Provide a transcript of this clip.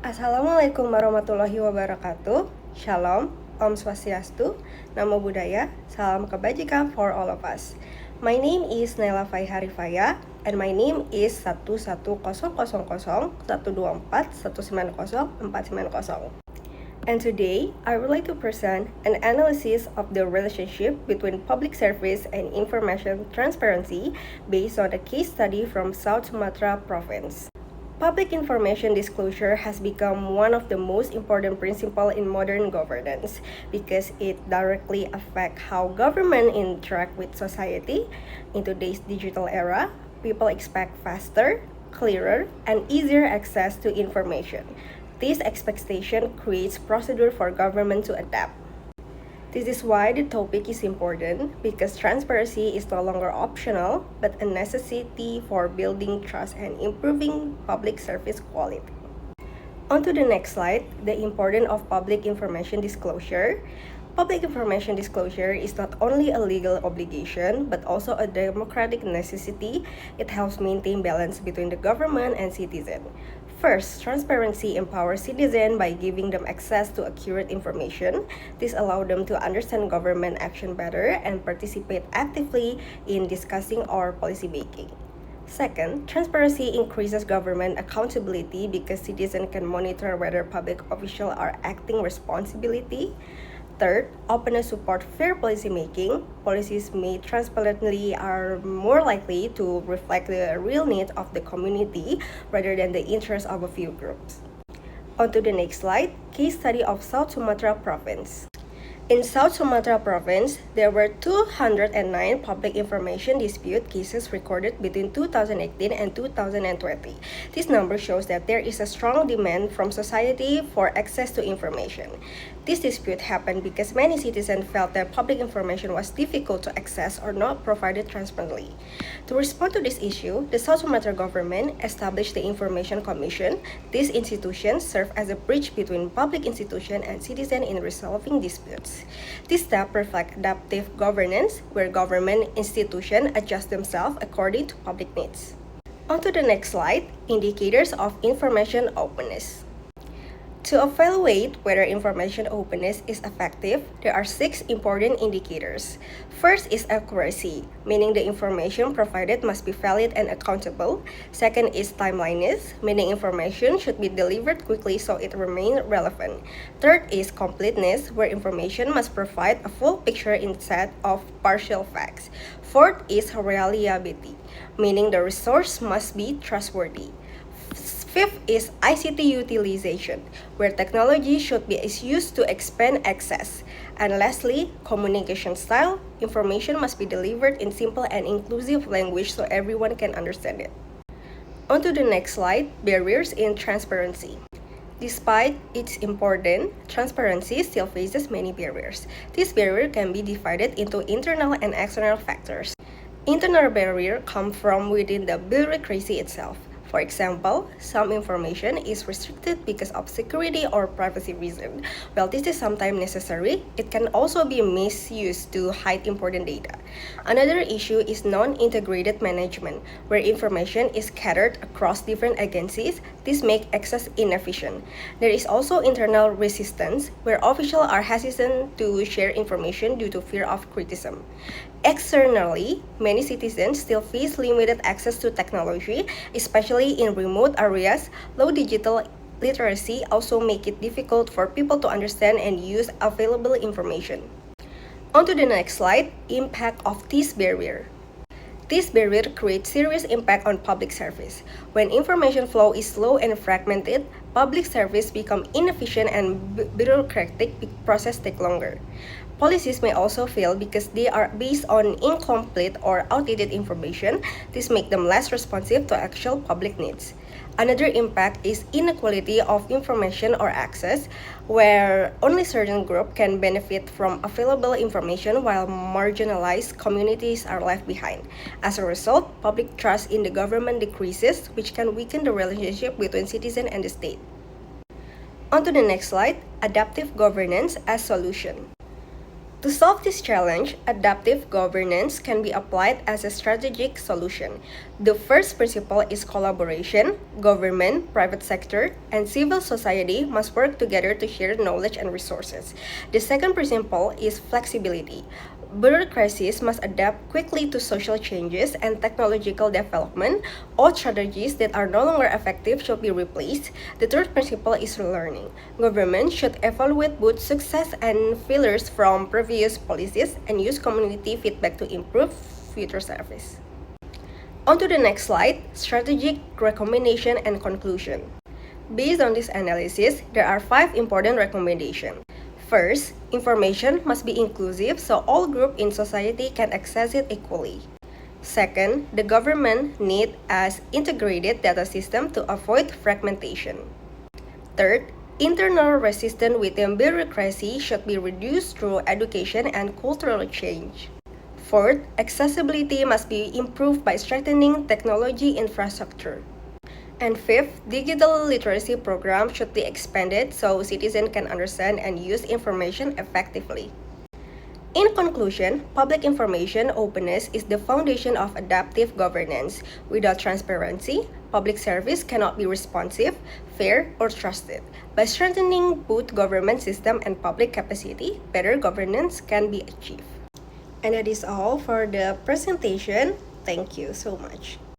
Assalamualaikum warahmatullahi wabarakatuh. Shalom, Om Swastiastu, Namo Buddhaya, Salam Kebajikan for all of us. My name is Naila Faiha Riefaya, and my name is 1100124190490490. And today, I would like to present an analysis of the relationship between public service and information transparency based on a case study from South Sumatra Province. Public information disclosure has become one of the most important principles in modern governance because it directly affects how government interact with society. In today's digital era, people expect faster, clearer, and easier access to information. This expectation creates procedure for government to adapt. This is why the topic is important, because transparency is no longer optional, but a necessity for building trust and improving public service quality. On to the next slide, the importance of public information disclosure. Public information disclosure is not only a legal obligation, but also a democratic necessity. It helps maintain balance between the government and citizen. First, transparency empowers citizens by giving them access to accurate information. This allows them to understand government action better and participate actively in discussing or policy making. Second, transparency increases government accountability because citizens can monitor whether public officials are acting responsibly. Third, openness supports fair policy making. Policies made transparently are more likely to reflect the real needs of the community rather than the interests of a few groups. On to the next slide, case study of South Sumatra Province. In South Sumatra Province, there were 209 public information dispute cases recorded between 2018 and 2020. This number shows that there is a strong demand from society for access to information. This dispute happened because many citizens felt that public information was difficult to access or not provided transparently. To respond to this issue, the South Sumatra government established the Information Commission. This institution served as a bridge between public institution and citizen in resolving disputes. This step reflects adaptive governance, where government institutions adjust themselves according to public needs. On to the next slide, indicators of information openness. To evaluate whether information openness is effective, there are 6 important indicators. First is accuracy, meaning the information provided must be valid and accountable. Second is timeliness, meaning information should be delivered quickly so it remains relevant. Third is completeness, where information must provide a full picture instead of partial facts. Fourth is reliability, meaning the resource must be trustworthy. Fifth is ICT utilization, where technology should be used to expand access. And lastly, communication style. Information must be delivered in simple and inclusive language so everyone can understand it. On to the next slide, barriers in transparency. Despite its importance, transparency still faces many barriers. This barrier can be divided into internal and external factors. Internal barriers come from within the bureaucracy itself. For example, some information is restricted because of security or privacy reasons. While this is sometimes necessary, it can also be misused to hide important data. Another issue is non-integrated management, where information is scattered across different agencies. This makes access inefficient. There is also internal resistance, where officials are hesitant to share information due to fear of criticism. Externally, many citizens still face limited access to technology, especially in remote areas. Low digital literacy also make it difficult for people to understand and use available information. On to the next slide, impact of this barrier. This barrier creates serious impact on public service. When information flow is slow and fragmented, public service become inefficient and bureaucratic process take longer. Policies may also fail because they are based on incomplete or outdated information. This makes them less responsive to actual public needs. Another impact is inequality of information or access, where only certain groups can benefit from available information while marginalized communities are left behind. As a result, public trust in the government decreases, which can weaken the relationship between citizen and the state. On to the next slide, adaptive governance as solution. To solve this challenge, adaptive governance can be applied as a strategic solution. The first principle is collaboration. Government, private sector, and civil society must work together to share knowledge and resources. The second principle is flexibility. Bureaucracies must adapt quickly to social changes and technological development. All strategies that are no longer effective should be replaced. The third principle is learning. Government should evaluate both success and failures from previous policies and use community feedback to improve future service. On to the next slide, strategic recommendation and conclusion. Based on this analysis, there are 5 important recommendations. First, information must be inclusive so all groups in society can access it equally. Second, the government needs an integrated data system to avoid fragmentation. Third, internal resistance within bureaucracy should be reduced through education and cultural change. Fourth, accessibility must be improved by strengthening technology infrastructure. And fifth, digital literacy programs should be expanded so citizens can understand and use information effectively. In conclusion, public information openness is the foundation of adaptive governance. Without transparency, public service cannot be responsive, fair, or trusted. By strengthening both government system and public capacity, better governance can be achieved. And that is all for the presentation. Thank you so much.